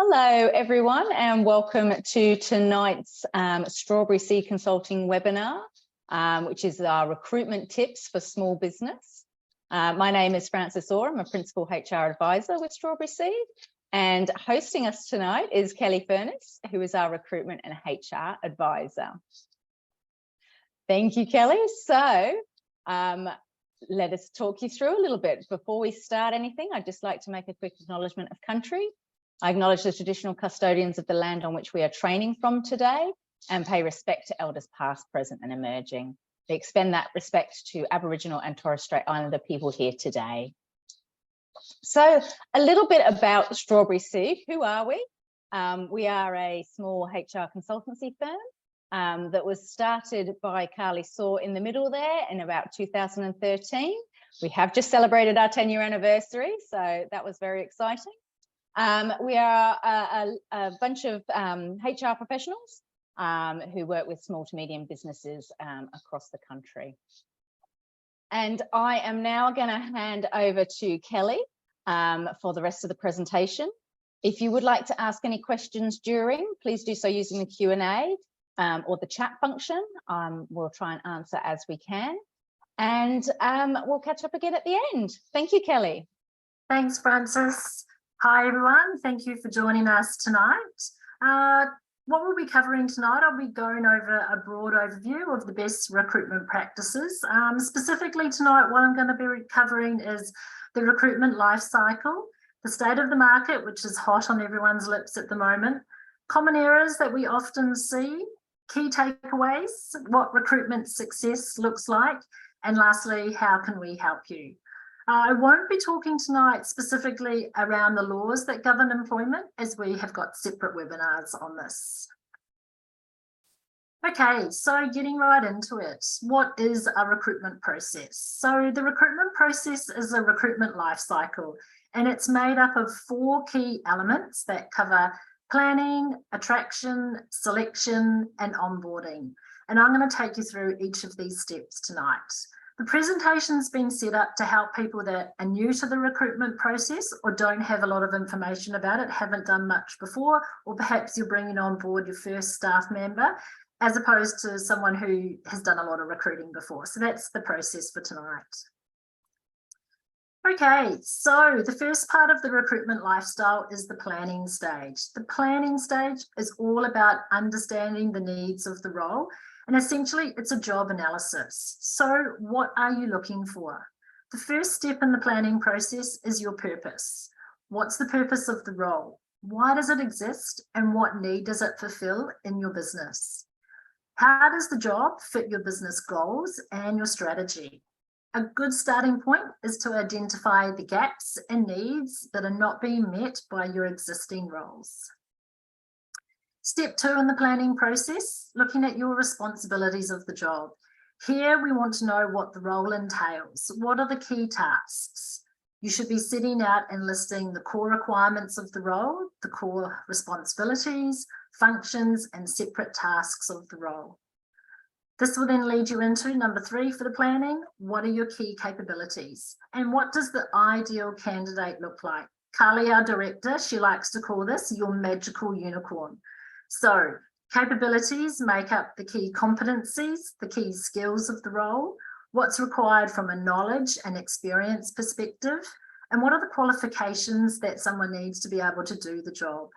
Hello, everyone, and welcome to tonight's Strawberry Seed Consulting webinar, which is our recruitment tips for small business. My name is Frances Orr. I'm a Principal HR Advisor with Strawberry Seed, and hosting us tonight is Kelly Furness, who is our Recruitment and HR Advisor. Thank you, Kelly. So let us talk you through a little bit. Before we start anything, I'd just like to make a quick acknowledgement of country. I acknowledge the traditional custodians of the land on which we are training from today and pay respect to elders past, present and emerging. We extend that respect to Aboriginal and Torres Strait Islander people here today. So a little bit about Strawberry Seed. Who are we? We are a small HR consultancy firm that was started by Carly Saw in the middle there in about 2013. We have just celebrated our 10-year anniversary, so that was very exciting. We are a bunch of HR professionals who work with small to medium businesses across the country. And I am now going to hand over to Kelly for the rest of the presentation. If you would like to ask any questions during, please do so using the Q&A or the chat function. We'll try and answer as we can. And we'll catch up again at the end. Thank you, Kelly. Thanks, Frances. Hi everyone, thank you for joining us tonight. What we'll be covering tonight, I'll be going over a broad overview of the best recruitment practices. Specifically tonight, what I'm going to be covering is the recruitment life cycle, the state of the market, which is hot on everyone's lips at the moment, common errors that we often see, key takeaways, what recruitment success looks like, and lastly, how can we help you? I won't be talking tonight specifically around the laws that govern employment, as we have got separate webinars on this. Okay, so getting right into it. What is a recruitment process? So the recruitment process is a recruitment life cycle, and it's made up of 4 key elements that cover planning, attraction, selection, and onboarding. And I'm going to take you through each of these steps tonight. The presentation's been set up to help people that are new to the recruitment process or don't have a lot of information about it, haven't done much before, or perhaps you're bringing on board your first staff member, as opposed to someone who has done a lot of recruiting before. So that's the process for tonight. Okay, so the first part of the recruitment lifestyle is the planning stage. The planning stage is all about understanding the needs of the role. And essentially, it's a job analysis. So what are you looking for? The first step in the planning process is your purpose. What's the purpose of the role? Why does it exist? And what need does it fulfill in your business? How does the job fit your business goals and your strategy? A good starting point is to identify the gaps and needs that are not being met by your existing roles. Step 2 in the planning process, looking at your responsibilities of the job. Here we want to know what the role entails. What are the key tasks? You should be setting out and listing the core requirements of the role, the core responsibilities, functions, and separate tasks of the role. This will then lead you into number 3 for the planning. What are your key capabilities? And what does the ideal candidate look like? Carly, our director, she likes to call this your magical unicorn. So capabilities make up the key competencies, the key skills of the role, what's required from a knowledge and experience perspective, and what are the qualifications that someone needs to be able to do the job.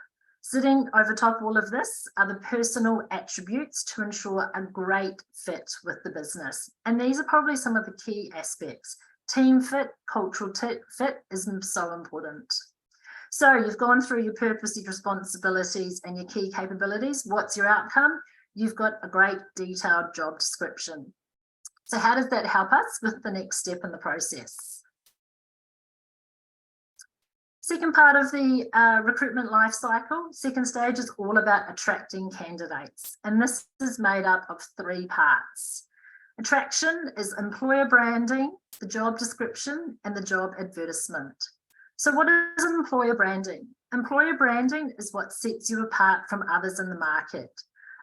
Sitting over top of all of this are the personal attributes to ensure a great fit with the business. And these are probably some of the key aspects. Team fit, cultural fit is so important. So you've gone through your purpose, your responsibilities, and your key capabilities. What's your outcome? You've got a great detailed job description. So how does that help us with the next step in the process? Second part of the recruitment life cycle, second stage is all about attracting candidates. And this is made up of 3 parts. Attraction is employer branding, the job description, and the job advertisement. So what is employer branding? Employer branding is what sets you apart from others in the market.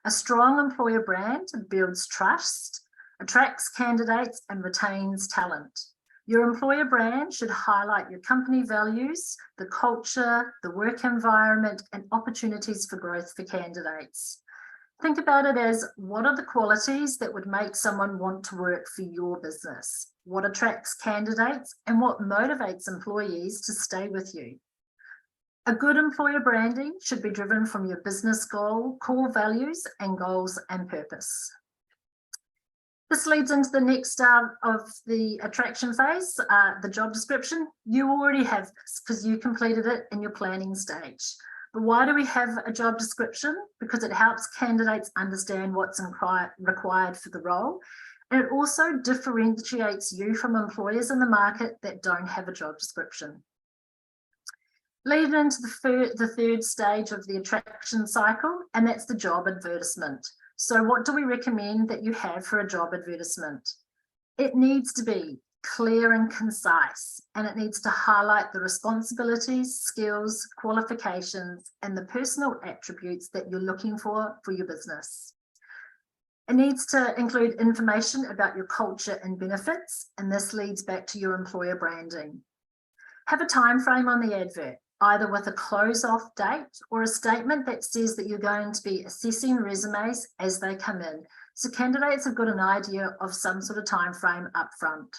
A strong employer brand builds trust, attracts candidates, and retains talent. Your employer brand should highlight your company values, the culture, the work environment, and opportunities for growth for candidates. Think about it as, what are the qualities that would make someone want to work for your business? What attracts candidates and what motivates employees to stay with you? A good employer branding should be driven from your business goal, core values, and goals and purpose. This leads into the next start of the attraction phase, the job description. You already have this because you completed it in your planning stage. But why do we have a job description? Because it helps candidates understand what's required for the role. And it also differentiates you from employers in the market that don't have a job description. Leading into the third stage of the attraction cycle, and that's the job advertisement. So what do we recommend that you have for a job advertisement? It needs to be clear and concise, and it needs to highlight the responsibilities, skills, qualifications, and the personal attributes that you're looking for your business. It needs to include information about your culture and benefits, and this leads back to your employer branding. Have a time frame on the advert, either with a close-off date or a statement that says that you're going to be assessing resumes as they come in. So candidates have got an idea of some sort of time frame up front.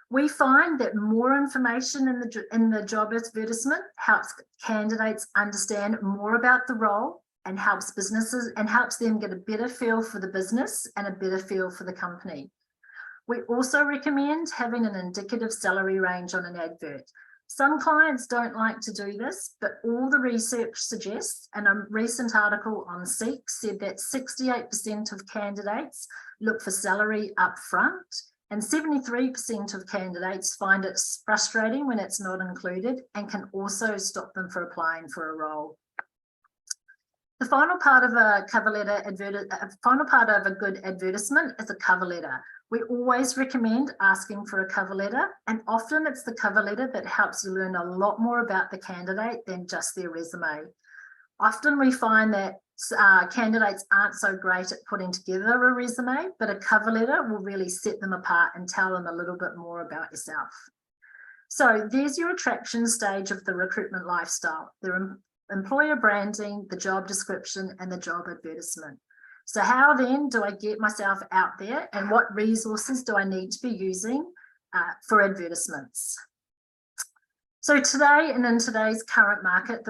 We find that more information in the job advertisement helps candidates understand more about the role and helps them get a better feel for the business and a better feel for the company. We also recommend having an indicative salary range on an advert. Some clients don't like to do this, but all the research suggests, and a recent article on Seek said that 68% of candidates look for salary up front, and 73% of candidates find it frustrating when it's not included and can also stop them from applying for a role. The final part of a good advertisement is a cover letter. We always recommend asking for a cover letter, and often it's the cover letter that helps you learn a lot more about the candidate than just their resume. Often we find that candidates aren't so great at putting together a resume, but a cover letter will really set them apart and tell them a little bit more about yourself. So there's your attraction stage of the recruitment lifestyle: the employer branding, the job description, and the job advertisement. So how then do I get myself out there, and what resources do I need to be using for advertisements? So today, and in today's current market,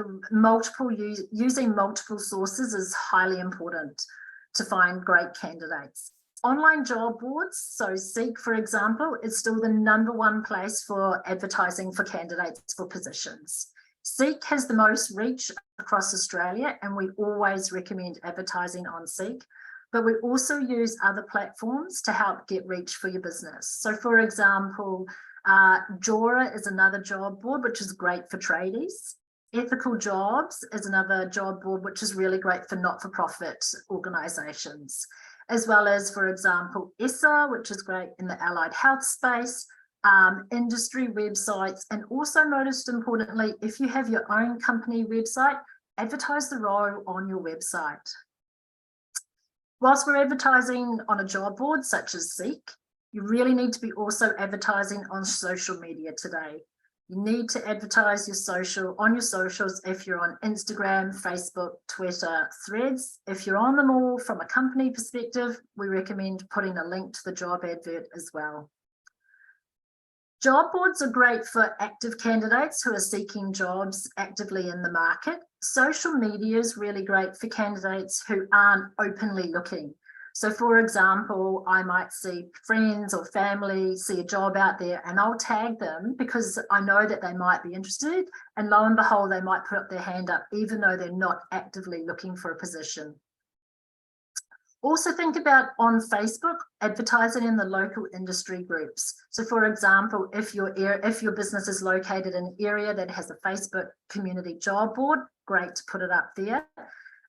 using multiple sources is highly important to find great candidates. Online job boards, so Seek, for example, is still the #1 place for advertising for candidates for positions. Seek has the most reach across Australia, and we always recommend advertising on Seek, but we also use other platforms to help get reach for your business. So for example, Jora is another job board, which is great for tradies. Ethical Jobs is another job board, which is really great for not-for-profit organisations, as well as, for example, ESSA, which is great in the allied health space, industry websites, and also, most importantly, if you have your own company website, advertise the role on your website. Whilst we're advertising on a job board such as Seek, you really need to be also advertising on social media today. You need to advertise on your socials if you're on Instagram, Facebook, Twitter, Threads. If you're on them all from a company perspective, we recommend putting a link to the job advert as well. Job boards are great for active candidates who are seeking jobs actively in the market. Social media is really great for candidates who aren't openly looking. So for example, I might see friends or family see a job out there and I'll tag them because I know that they might be interested, and lo and behold, they might put their hand up even though they're not actively looking for a position. Also think about on Facebook, advertising in the local industry groups. So for example, if your business is located in an area that has a Facebook community job board, great to put it up there.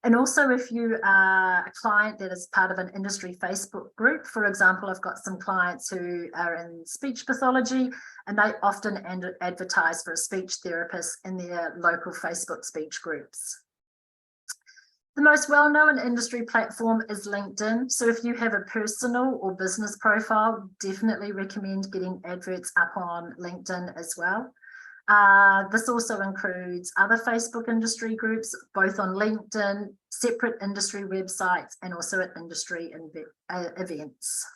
And also if you are a client that is part of an industry Facebook group, for example, I've got some clients who are in speech pathology, and they often advertise for a speech therapist in their local Facebook speech groups. The most well-known industry platform is LinkedIn. So if you have a personal or business profile, definitely recommend getting adverts up on LinkedIn as well. This also includes other Facebook industry groups, both on LinkedIn, separate industry websites, and also at industry events.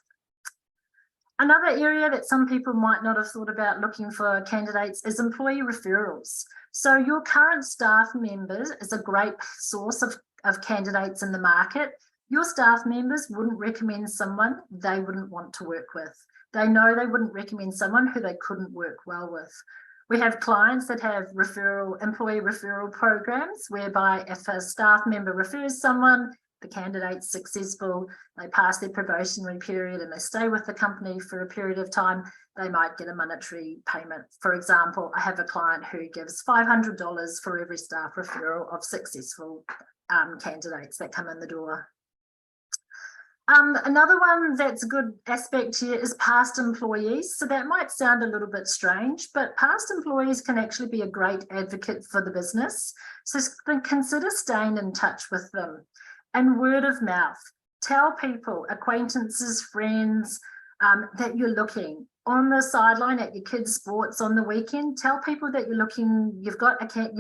Another area that some people might not have thought about looking for candidates is employee referrals. So your current staff members is a great source of candidates in the market. Your staff members wouldn't recommend someone they wouldn't want to work with. They know they wouldn't recommend someone who they couldn't work well with. We have clients that have employee referral programs whereby if a staff member refers someone, the candidate's successful, they pass their probationary period and they stay with the company for a period of time, they might get a monetary payment. For example, I have a client who gives $500 for every staff referral of successful candidates that come in the door. Another one that's a good aspect here is past employees. So that might sound a little bit strange, but past employees can actually be a great advocate for the business. So consider staying in touch with them. And word of mouth, tell people, acquaintances, friends, that you're looking. On the sideline at your kids' sports on the weekend, tell people that you're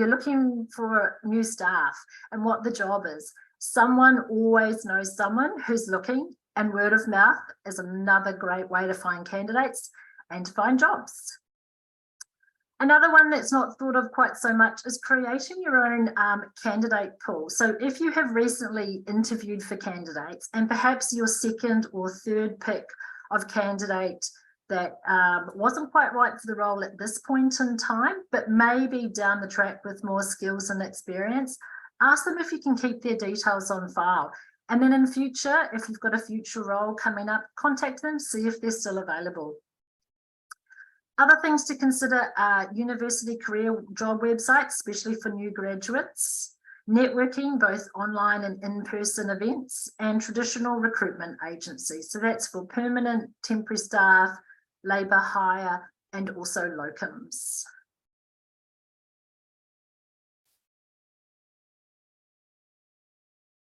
looking for new staff and what the job is. Someone always knows someone who's looking, and word of mouth is another great way to find candidates and to find jobs. Another one that's not thought of quite so much is creating your own candidate pool. So if you have recently interviewed for candidates and perhaps your second or third pick of candidate that wasn't quite right for the role at this point in time, but maybe down the track with more skills and experience, ask them if you can keep their details on file. And then in future, if you've got a future role coming up, contact them, see if they're still available. Other things to consider are university career job websites, especially for new graduates, networking, both online and in-person events, and traditional recruitment agencies. So that's for permanent, temporary staff, labour hire, and also locums.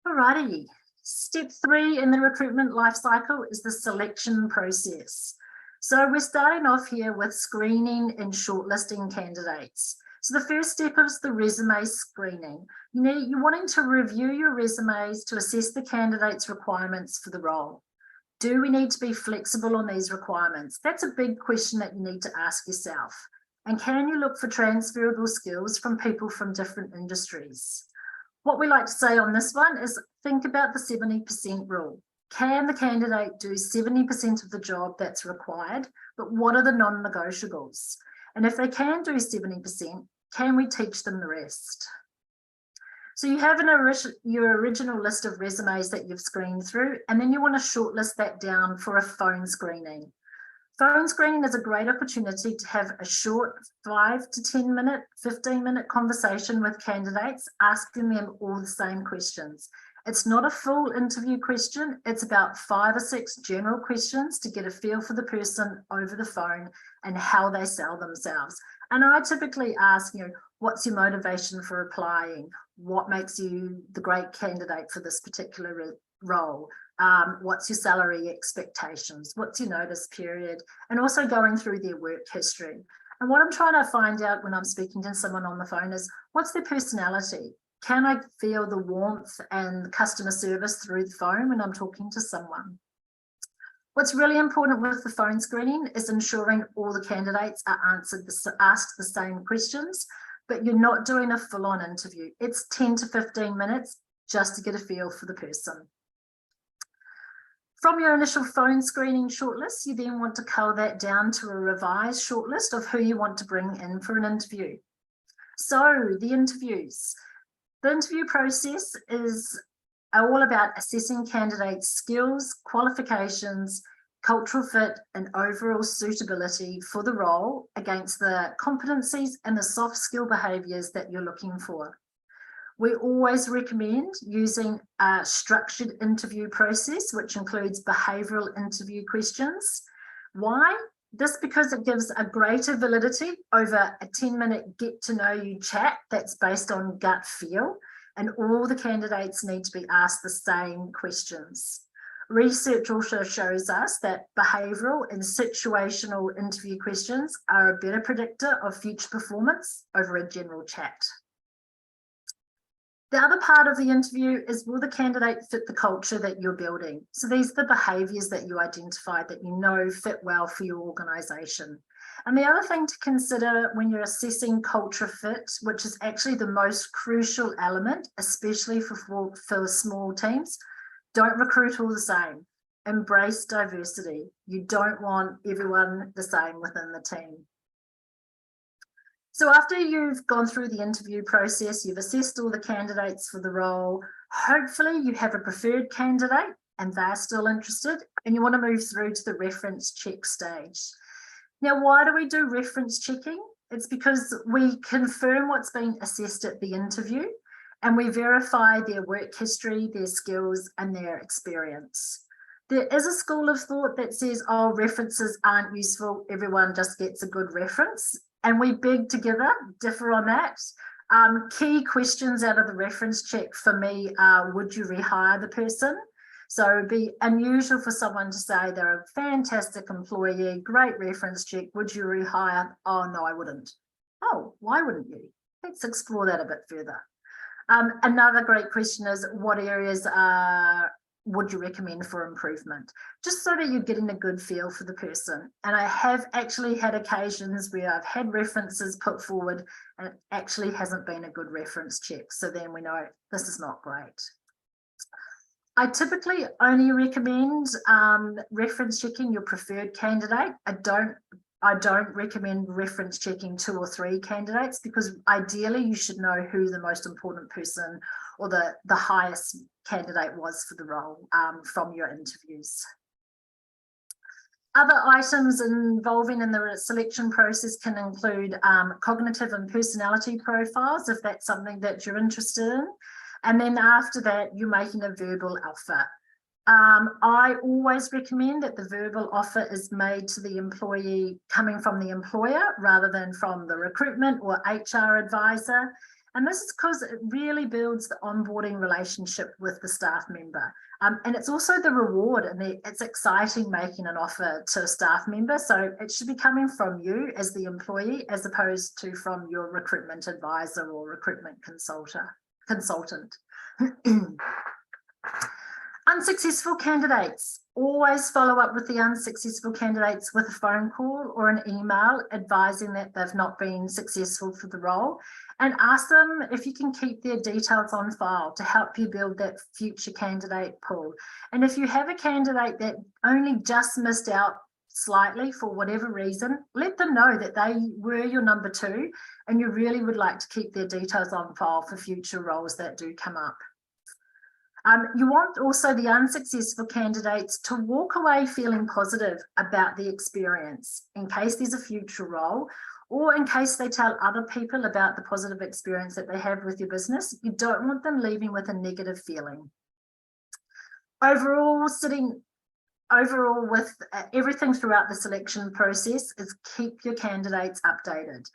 Alrighty, step 3 in the recruitment life cycle is the selection process. So we're starting off here with screening and shortlisting candidates. So the first step is the resume screening. You're wanting to review your resumes to assess the candidate's requirements for the role. Do we need to be flexible on these requirements? That's a big question that you need to ask yourself. And can you look for transferable skills from people from different industries? What we like to say on this one is think about the 70% rule. Can the candidate do 70% of the job that's required, but what are the non-negotiables? And if they can do 70%, can we teach them the rest? So you have your original list of resumes that you've screened through, and then you want to shortlist that down for a phone screening. Phone screening is a great opportunity to have a short 5 to 10 minute, 15-minute conversation with candidates, asking them all the same questions. It's not a full interview question. It's about 5 or 6 general questions to get a feel for the person over the phone and how they sell themselves. And I typically ask, what's your motivation for applying? What makes you the great candidate for this particular role? What's your salary expectations? What's your notice period? And also going through their work history. And what I'm trying to find out when I'm speaking to someone on the phone is, what's their personality? Can I feel the warmth and customer service through the phone when I'm talking to someone? What's really important with the phone screening is ensuring all the candidates are asked the same questions, but you're not doing a full-on interview. It's 10 to 15 minutes just to get a feel for the person. From your initial phone screening shortlist, you then want to cull that down to a revised shortlist of who you want to bring in for an interview. So the interviews. The interview process is all about assessing candidates' skills, qualifications, cultural fit, and overall suitability for the role against the competencies and the soft skill behaviours that you're looking for. We always recommend using a structured interview process, which includes behavioural interview questions. Why? This because it gives a greater validity over a 10-minute get-to-know-you chat that's based on gut feel. and all the candidates need to be asked the same questions. Research also shows us that behavioural and situational interview questions are a better predictor of future performance over a general chat. The other part of the interview is, will the candidate fit the culture that you're building? So these are the behaviours that you identified that you know fit well for your organisation. And the other thing to consider when you're assessing culture fit, which is actually the most crucial element, especially for small teams, don't recruit all the same. Embrace diversity. You don't want everyone the same within the team. So after you've gone through the interview process, you've assessed all the candidates for the role, hopefully you have a preferred candidate and they're still interested, and you want to move through to the reference check stage. Now, why do we do reference checking? It's because we confirm what's been assessed at the interview and we verify their work history, their skills, and their experience. There is a school of thought that says, oh, references aren't useful, everyone just gets a good reference. And we beg together, differ on that. Key questions out of the reference check for me are, would you rehire the person? So it'd be unusual for someone to say they're a fantastic employee, great reference check, would you rehire? Oh, no, I wouldn't. Oh, why wouldn't you? Let's explore that a bit further. Another great question is, what areas would you recommend for improvement? Just so that you're getting a good feel for the person. And I have actually had occasions where I've had references put forward and it actually hasn't been a good reference check. So then we know this is not great. I typically only recommend reference checking your preferred candidate. I don't recommend reference checking 2 or 3 candidates, because ideally you should know who the most important person or the highest candidate was for the role from your interviews. Other items involving in the selection process can include cognitive and personality profiles, if that's something that you're interested in. And then after that, you're making a verbal offer. I always recommend that the verbal offer is made to the employee coming from the employer rather than from the recruitment or HR advisor. And this is because it really builds the onboarding relationship with the staff member. And it's also the reward, and it's exciting making an offer to a staff member. So it should be coming from you as the employee, as opposed to from your recruitment advisor or recruitment consultant. Unsuccessful candidates. Always follow up with the unsuccessful candidates with a phone call or an email advising that they've not been successful for the role, and ask them if you can keep their details on file to help you build that future candidate pool. And if you have a candidate that only just missed out slightly for whatever reason, let them know that they were your number 2 and you really would like to keep their details on file for future roles that do come up. You want also the unsuccessful candidates to walk away feeling positive about the experience in case there's a future role, or in case they tell other people about the positive experience that they have with your business. You don't want them leaving with a negative feeling. Overall, with everything throughout the selection process is keep your candidates updated.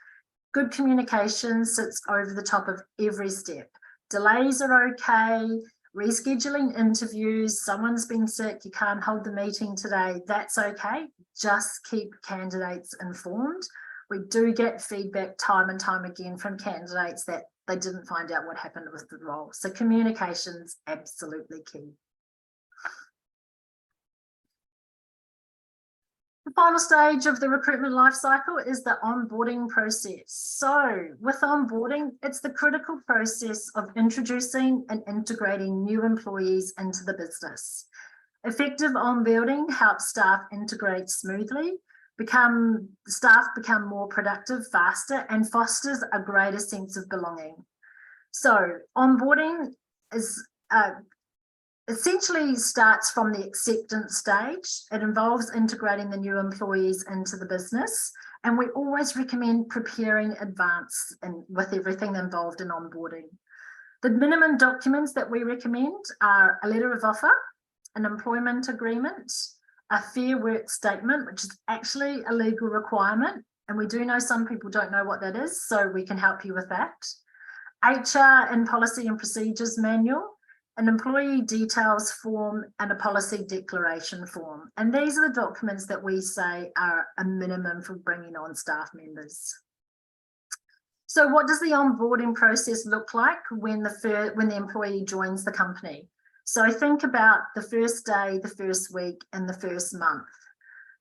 Good communication sits over the top of every step. Delays are okay. Rescheduling interviews, someone's been sick, you can't hold the meeting today, that's okay. Just keep candidates informed. We do get feedback time and time again from candidates that they didn't find out what happened with the role. So communication's absolutely key. The final stage of the recruitment life cycle is the onboarding process. So with onboarding, it's the critical process of introducing and integrating new employees into the business. Effective onboarding helps staff integrate smoothly, staff become more productive faster, and fosters a greater sense of belonging. So onboarding is essentially starts from the acceptance stage. It involves integrating the new employees into the business, and we always recommend preparing advance and with everything involved in onboarding. The minimum documents that we recommend are a letter of offer, an employment agreement, a fair work statement, which is actually a legal requirement, and we do know some people don't know what that is, so we can help you with that. HR and policy and procedures manual, an employee details form, and a policy declaration form. And these are the documents that we say are a minimum for bringing on staff members. So what does the onboarding process look like when the employee joins the company? So think about the first day, the first week, and the first month.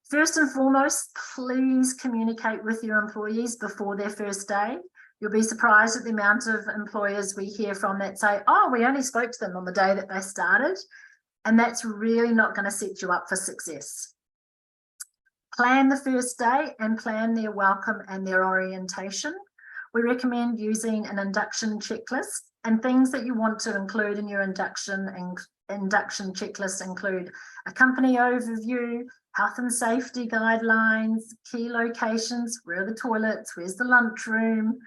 First and foremost, please communicate with your employees before their first day. You'll be surprised at the amount of employers we hear from that say, oh, we only spoke to them on the day that they started. And that's really not going to set you up for success. Plan the first day and plan their welcome and their orientation. We recommend using an induction checklist, and things that you want to include in your induction checklist include a company overview, health and safety guidelines, key locations, where are the toilets, where's the lunchroom,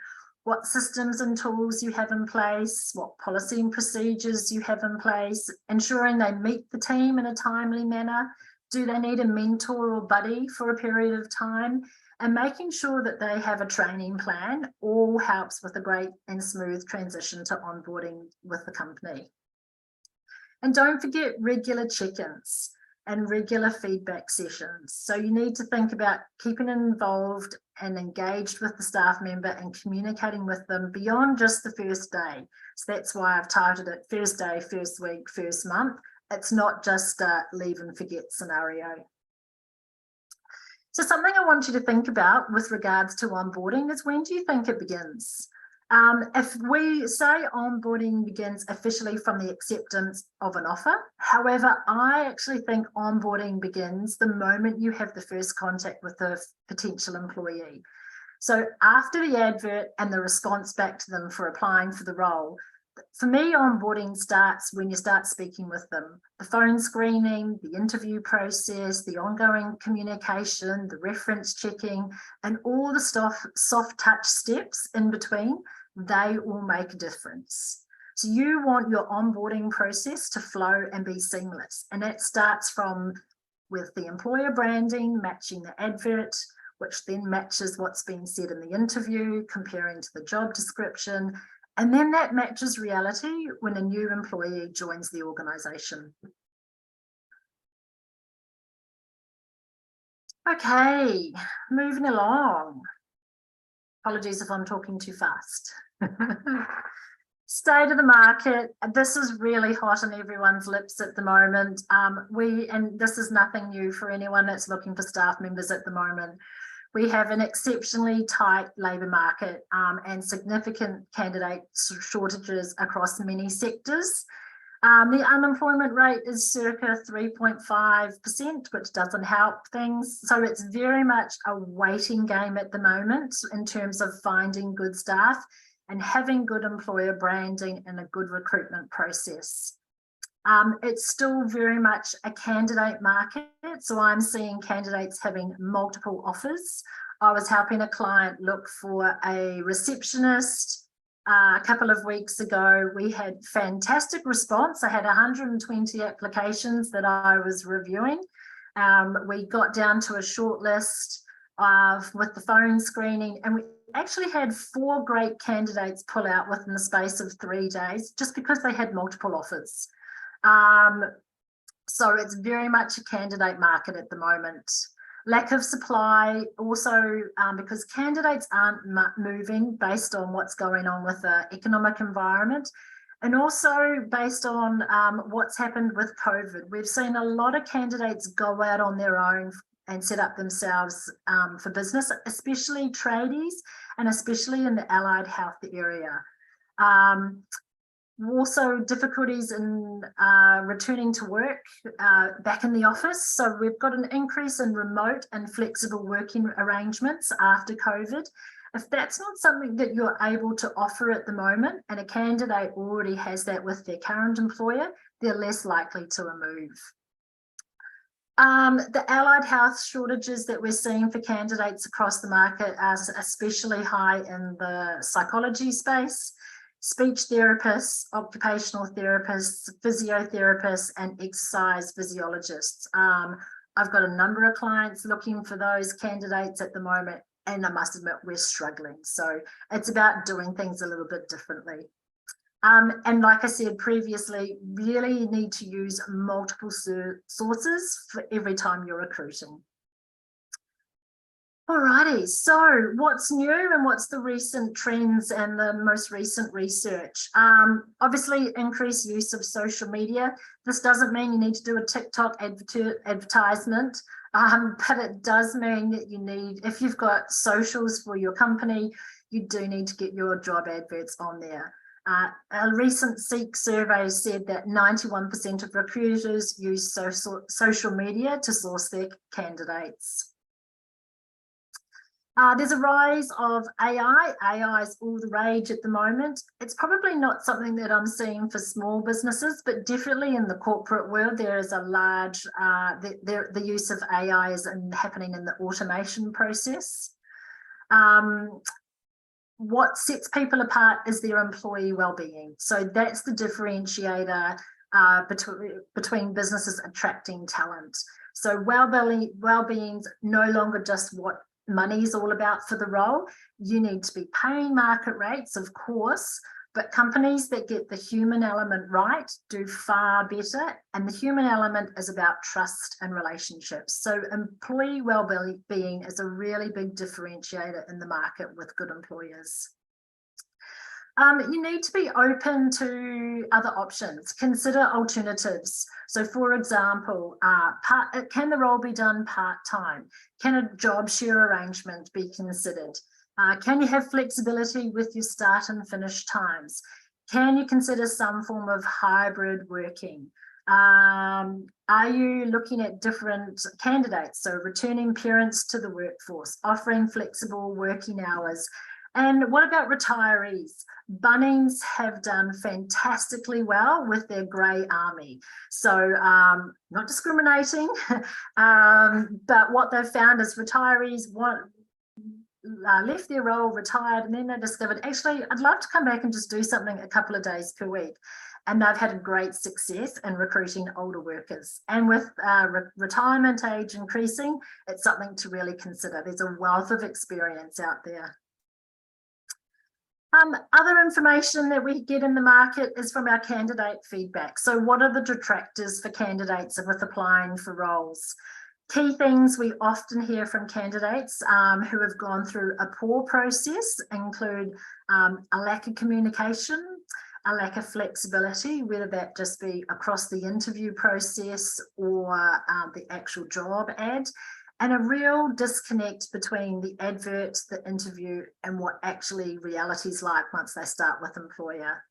what systems and tools you have in place, what policy and procedures you have in place, ensuring they meet the team in a timely manner. Do they need a mentor or buddy for a period of time? And making sure that they have a training plan all helps with a great and smooth transition to onboarding with the company. And don't forget regular check-ins and regular feedback sessions. So you need to think about keeping involved and engaged with the staff member and communicating with them beyond just the first day. So that's why I've titled it first day, first week, first month. It's not just a leave and forget scenario. So something I want you to think about with regards to onboarding is, when do you think it begins? If we say onboarding begins officially from the acceptance of an offer, however, I actually think onboarding begins the moment you have the first contact with the potential employee. So after the advert and the response back to them for applying for the role, for me, onboarding starts when you start speaking with them. The phone screening, the interview process, the ongoing communication, the reference checking, and all the soft touch steps in between, they all make a difference. So you want your onboarding process to flow and be seamless. And that starts with the employer branding, matching the advert, which then matches what's been said in the interview, comparing to the job description. And then that matches reality when a new employee joins the organisation. Okay, moving along. Apologies if I'm talking too fast. State of the market. This is really hot on everyone's lips at the moment. And this is nothing new for anyone that's looking for staff members at the moment. We have an exceptionally tight labour market and significant candidate shortages across many sectors. The unemployment rate is circa 3.5%, which doesn't help things. So it's very much a waiting game at the moment in terms of finding good staff and having good employer branding and a good recruitment process. It's still very much a candidate market, so I'm seeing candidates having multiple offers. I was helping a client look for a receptionist a couple of weeks ago. We had fantastic response. I had 120 applications that I was reviewing. We got down to a short list with the phone screening, and we actually had 4 great candidates pull out within the space of 3 days just because they had multiple offers. So it's very much a candidate market at the moment. Lack of supply also because candidates aren't moving based on what's going on with the economic environment, and also based on what's happened with COVID. We've seen a lot of candidates go out on their own and set up themselves for business, especially tradies and especially in the allied health area. Also difficulties in returning to work back in the office. So we've got an increase in remote and flexible working arrangements after COVID. If that's not something that you're able to offer at the moment, and a candidate already has that with their current employer, they're less likely to move. The allied health shortages that we're seeing for candidates across the market are especially high in the psychology space. Speech therapists, occupational therapists, physiotherapists, and exercise physiologists. I've got a number of clients looking for those candidates at the moment, and I must admit, we're struggling. So it's about doing things a little bit differently. And like I said previously, really need to use multiple sources for every time you're recruiting. Alrighty, so what's new and what's the recent trends and the most recent research? Obviously, increased use of social media. This doesn't mean you need to do a TikTok advertisement, but it does mean that you need, if you've got socials for your company, you do need to get your job adverts on there. A recent Seek survey said that 91% of recruiters use social media to source their candidates. There's a rise of AI. AI is all the rage at the moment. It's probably not something that I'm seeing for small businesses, but definitely in the corporate world, there is a large, the use of AI is happening in the automation process. What sets people apart is their employee well-being. So that's the differentiator between businesses attracting talent. So well-being's no longer just what money is all about for the role. You need to be paying market rates, of course, but companies that get the human element right do far better. And the human element is about trust and relationships. So employee well-being is a really big differentiator in the market with good employers. You need to be open to other options. Consider alternatives. So for example, can the role be done part-time? Can a job share arrangement be considered? Can you have flexibility with your start and finish times? Can you consider some form of hybrid working? Are you looking at different candidates? So returning parents to the workforce, offering flexible working hours. And what about retirees? Bunnings have done fantastically well with their grey army. So not discriminating, but what they've found is retirees left their role, retired, and then they discovered, actually, I'd love to come back and just do something a couple of days per week. And they've had a great success in recruiting older workers. And with retirement age increasing, it's something to really consider. There's a wealth of experience out there. Other information that we get in the market is from our candidate feedback. So what are the detractors for candidates with applying for roles? Key things we often hear from candidates who have gone through a poor process include a lack of communication, a lack of flexibility, whether that just be across the interview process or the actual job ad, and a real disconnect between the advert, the interview, and what actually reality is like once they start with employer.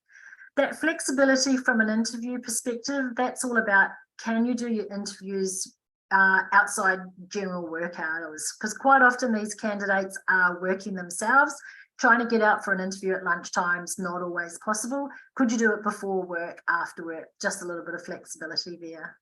That flexibility from an interview perspective, that's all about, can you do your interviews outside general work hours? Because quite often these candidates are working themselves, trying to get out for an interview at lunchtime is not always possible. Could you do it before work, after work? Just a little bit of flexibility there.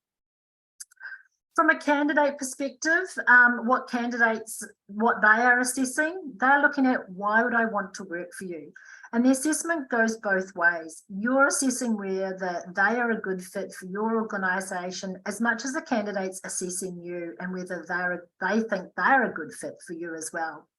From a candidate perspective, what they are assessing, they're looking at, why would I want to work for you? And the assessment goes both ways. You're assessing whether they are a good fit for your organisation as much as the candidate's assessing you and whether they think they're a good fit for you as well.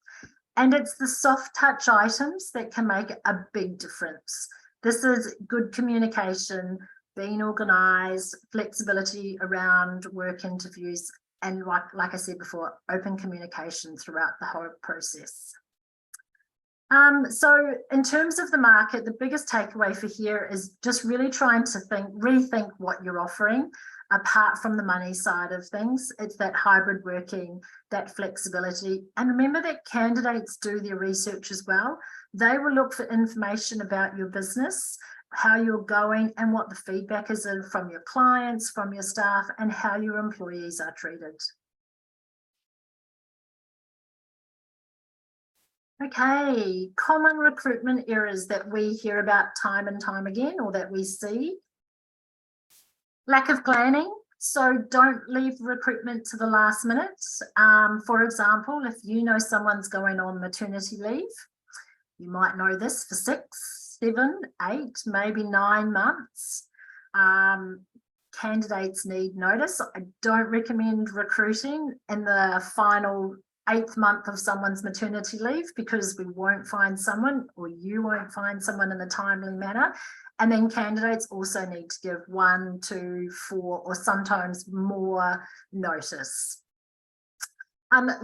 And it's the soft touch items that can make a big difference. This is good communication, being organised, flexibility around work interviews, and like I said before, open communication throughout the whole process. So in terms of the market, the biggest takeaway for here is just really trying to rethink what you're offering apart from the money side of things. It's that hybrid working, that flexibility. And remember that candidates do their research as well. They will look for information about your business, how you're going, and what the feedback is from your clients, from your staff, and how your employees are treated. Okay, common recruitment errors that we hear about time and time again, or that we see. Lack of planning. So don't leave recruitment to the last minute. For example, if you know someone's going on maternity leave, you might know this for 6, 7, 8, maybe 9 months. Candidates need notice. I don't recommend recruiting in the final 8th month of someone's maternity leave because we won't find someone, or you won't find someone in a timely manner. And then candidates also need to give 1, 2, 4, or sometimes more notice.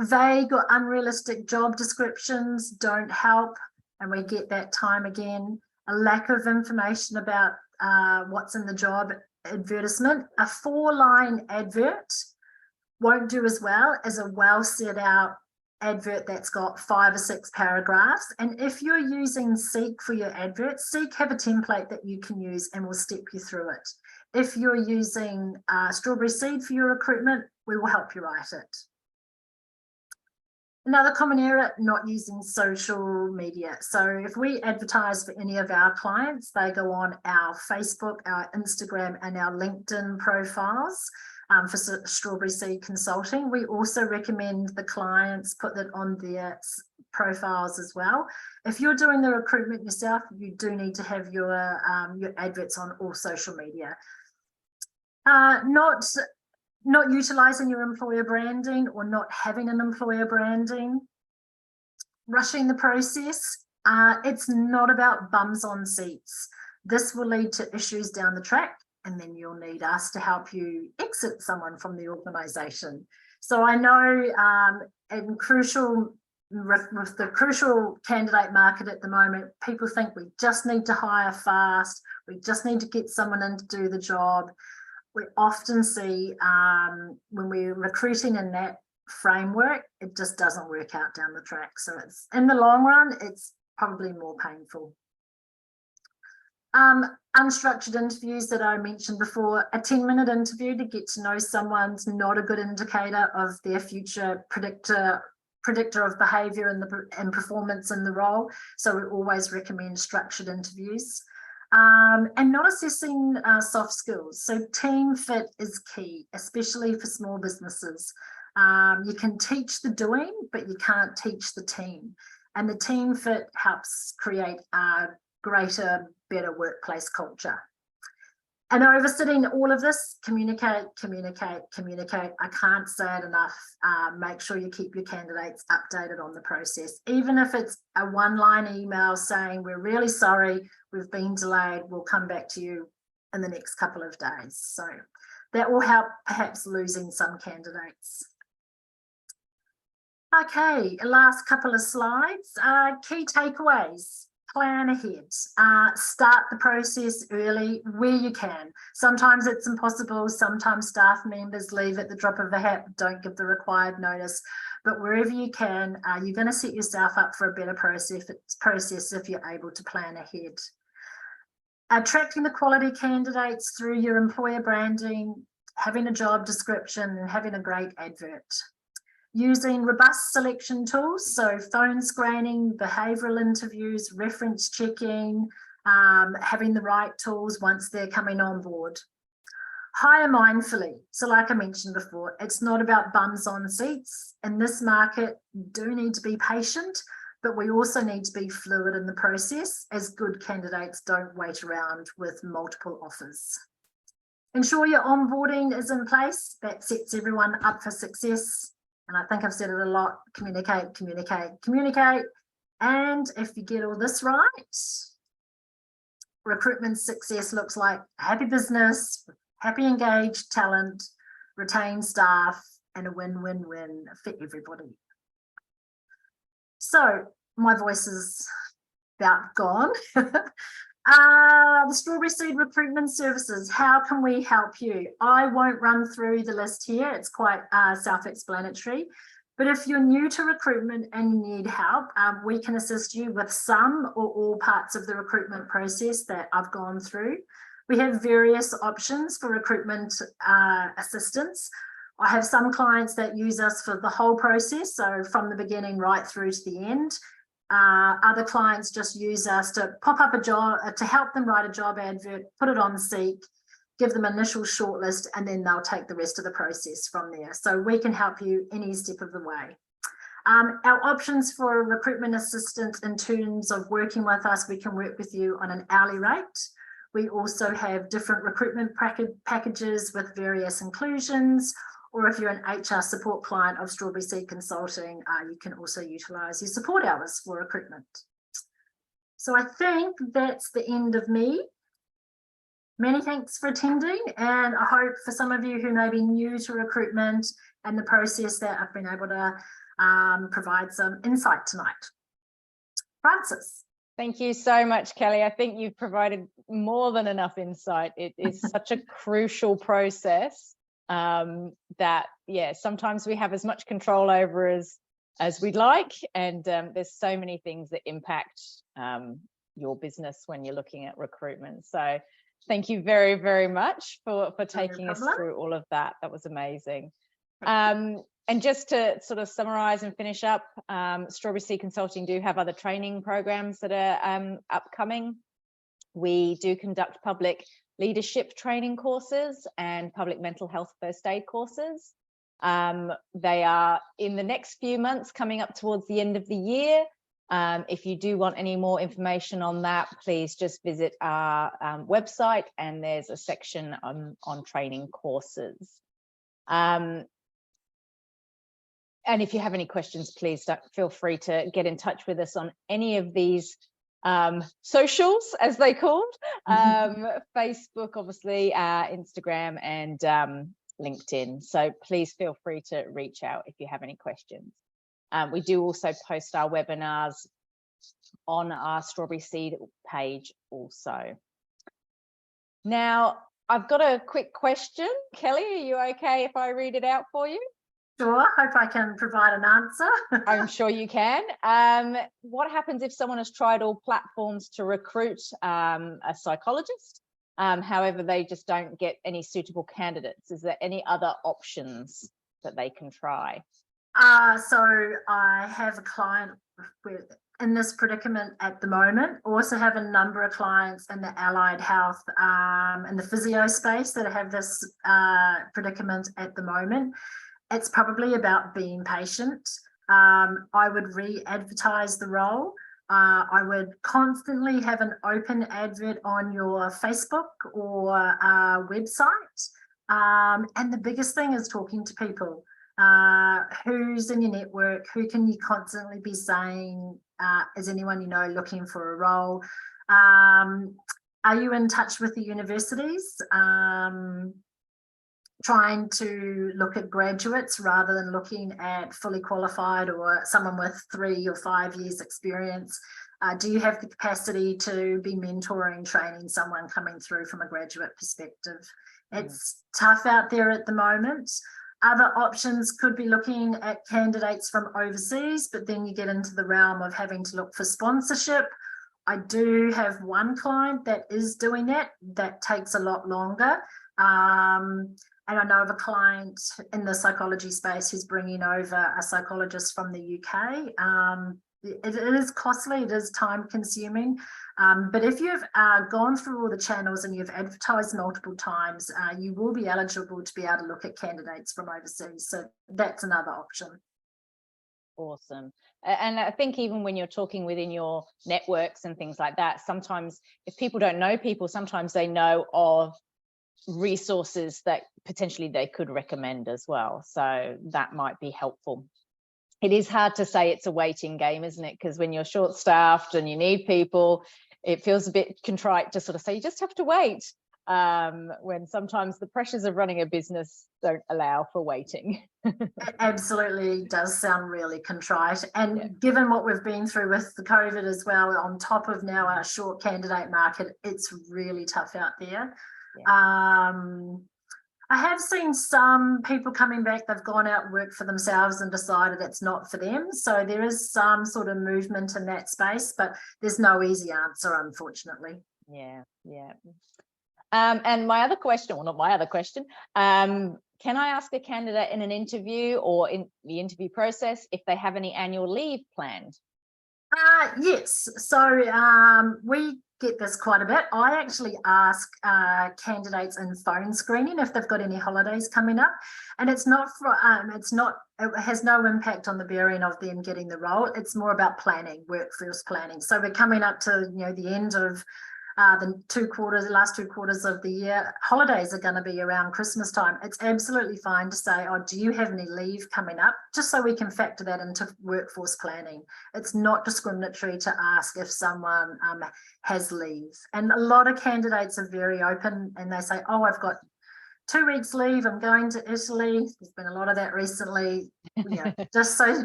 Vague or unrealistic job descriptions don't help, and we get that time again. A lack of information about what's in the job advertisement. A 4-line advert won't do as well as a well set out advert that's got 5 or 6 paragraphs. And if you're using Seek for your adverts, Seek have a template that you can use and will step you through it. If you're using Strawberry Seed for your recruitment, we will help you write it. Another common error, not using social media. So if we advertise for any of our clients, they go on our Facebook, our Instagram, and our LinkedIn profiles for Strawberry Seed Consulting. We also recommend the clients put that on their profiles as well. If you're doing the recruitment yourself, you do need to have your adverts on all social media. Not utilising your employer branding or not having an employer branding. Rushing the process. It's not about bums on seats. This will lead to issues down the track, and then you'll need us to help you exit someone from the organisation. So I know with the crucial candidate market at the moment, people think we just need to hire fast, we just need to get someone in to do the job. We often see when we're recruiting in that framework, it just doesn't work out down the track. So it's in the long run, it's probably more painful. Unstructured interviews that I mentioned before, a 10-minute interview to get to know someone's not a good indicator of their future predictor of behaviour and performance in the role. So we always recommend structured interviews. And not assessing soft skills. So team fit is key, especially for small businesses. You can teach the doing, but you can't teach the team. And the team fit helps create a greater, better workplace culture. And oversitting all of this, communicate, communicate, communicate. I can't say it enough. Make sure you keep your candidates updated on the process. Even if it's a 1-line email saying, we're really sorry, we've been delayed, we'll come back to you in the next couple of days. So that will help perhaps losing some candidates. Okay, last couple of slides. Key takeaways. Plan ahead, start the process early where you can. Sometimes it's impossible, sometimes staff members leave at the drop of a hat, don't give the required notice, but wherever you can, you're going to set yourself up for a better process if you're able to plan ahead. Attracting the quality candidates through your employer branding, having a job description, and having a great advert. Using robust selection tools, so phone screening, behavioural interviews, reference checking, having the right tools once they're coming on board. Hire mindfully. So like I mentioned before, it's not about bums on seats. In this market, you do need to be patient, but we also need to be fluid in the process, as good candidates don't wait around with multiple offers. Ensure your onboarding is in place. That sets everyone up for success. And I think I've said it a lot, communicate, communicate, communicate. And if you get all this right, recruitment success looks like a happy business, happy engaged talent, retained staff, and a win-win-win for everybody. So my voice is about gone. The Strawberry Seed Recruitment Services, how can we help you? I won't run through the list here, it's quite self-explanatory, but if you're new to recruitment and you need help, we can assist you with some or all parts of the recruitment process that I've gone through. We have various options for recruitment assistance. I have some clients that use us for the whole process, so from the beginning right through to the end. Other clients just use us to pop up a job, to help them write a job advert, put it on Seek, give them initial shortlist, and then they'll take the rest of the process from there. So we can help you any step of the way. Our options for a recruitment assistant in terms of working with us, we can work with you on an hourly rate. We also have different recruitment packages with various inclusions, or if you're an HR support client of Strawberry Seed Consulting, you can also utilise your support hours for recruitment. So I think that's the end of me. Many thanks for attending, and I hope for some of you who may be new to recruitment and the process that I've been able to provide some insight tonight. Frances. Thank you so much, Kelly. I think you've provided more than enough insight. It is such a crucial process that, yeah, sometimes we have as much control over as we'd like, and there's so many things that impact your business when you're looking at recruitment. So thank you very, very much for taking us through all of that. That was amazing. And just to sort of summarize and finish up, Strawberry Seed Consulting do have other training programs that are upcoming. We do conduct public leadership training courses and public mental health first aid courses. They are in the next few months, coming up towards the end of the year. If you do want any more information on that, please just visit our website, and there's a section on training courses. And if you have any questions, please feel free to get in touch with us on any of these socials, as they called, Facebook, obviously, Instagram, and LinkedIn. So please feel free to reach out if you have any questions. We do also post our webinars on our Strawberry Seed page also. Now, I've got a quick question. Kelly, are you okay if I read it out for you? Sure, hope I can provide an answer. I'm sure you can. What happens if someone has tried all platforms to recruit a psychologist? However, they just don't get any suitable candidates? Is there any other options that they can try? So I have a client in this predicament at the moment. Also have a number of clients in the allied health and the physio space that have this predicament at the moment. It's probably about being patient. I would re-advertise the role. I would constantly have an open advert on your Facebook or website. And the biggest thing is talking to people. Who's in your network? Who can you constantly be saying, is anyone you know looking for a role? Are you in touch with the universities? Trying to look at graduates rather than looking at fully qualified or someone with 3 or 5 years experience. Do you have the capacity to be mentoring, training someone coming through from a graduate perspective? It's tough out there at the moment. Other options could be looking at candidates from overseas, but then you get into the realm of having to look for sponsorship. I do have one client that is doing that. That takes a lot longer. And I know of a client in the psychology space who's bringing over a psychologist from the UK. It is costly, it is time consuming. But if you've gone through all the channels and you've advertised multiple times, you will be eligible to be able to look at candidates from overseas. So that's another option. Awesome. And I think even when you're talking within your networks and things like that, sometimes if people don't know people, sometimes they know of resources that potentially they could recommend as well. So that might be helpful. It is hard to say it's a waiting game, isn't it? Because when you're short-staffed and you need people, it feels a bit contrite to sort of say you just have to wait, when sometimes the pressures of running a business don't allow for waiting. It absolutely does sound really contrite. And given what we've been through with the COVID as well, on top of now our short candidate market, it's really tough out there. I have seen some people coming back, they've gone out and worked for themselves and decided it's not for them. So there is some sort of movement in that space, but there's no easy answer, unfortunately. Yeah. And my other question, well, not my other question, can I ask a candidate in an interview or in the interview process if they have any annual leave planned? Yes. So we get this quite a bit. I actually ask candidates in phone screening if they've got any holidays coming up, and it's not for it has no impact on the bearing of them getting the role. It's more about planning, workforce planning. So we're coming up to the end of the last 2 quarters of the year, holidays are going to be around Christmas time. It's absolutely fine to say, oh, do you have any leave coming up? Just so we can factor that into workforce planning. It's not discriminatory to ask if someone has leave. And a lot of candidates are very open and they say, oh, I've got 2 weeks leave, I'm going to Italy. There's been a lot of that recently. Yeah, just so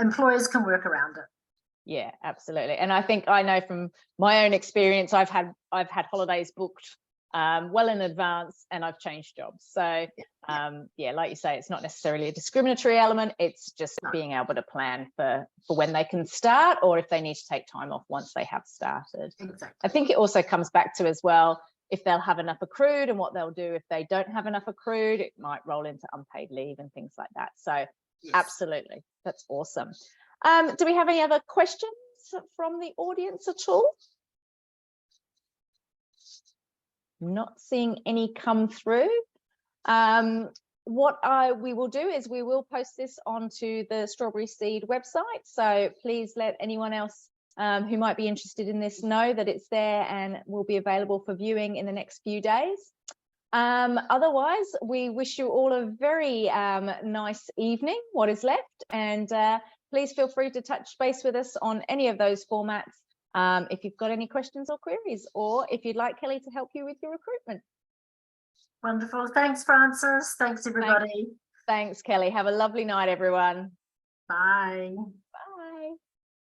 employers can work around it. Yeah, absolutely. And I think I know from my own experience, I've had holidays booked well in advance, and I've changed jobs. So yeah, like you say, it's not necessarily a discriminatory element. It's just being able to plan for when they can start, or if they need to take time off once they have started. Exactly. I think it also comes back to as well, if they'll have enough accrued and what they'll do if they don't have enough accrued. It might roll into unpaid leave and things like that. So yes, absolutely, that's awesome. Do we have any other questions from the audience at all? Not seeing any come through. What we will do is we will post this onto the Strawberry Seed website. So please let anyone else who might be interested in this know that it's there and will be available for viewing in the next few days. Otherwise, we wish you all a very nice evening, what is left, and please feel free to touch base with us on any of those formats if you've got any questions or queries, or if you'd like Kelly to help you with your recruitment. Wonderful. Thanks, Frances. Thanks, everybody. Thanks, Kelly. Have a lovely night, everyone. Bye. Bye.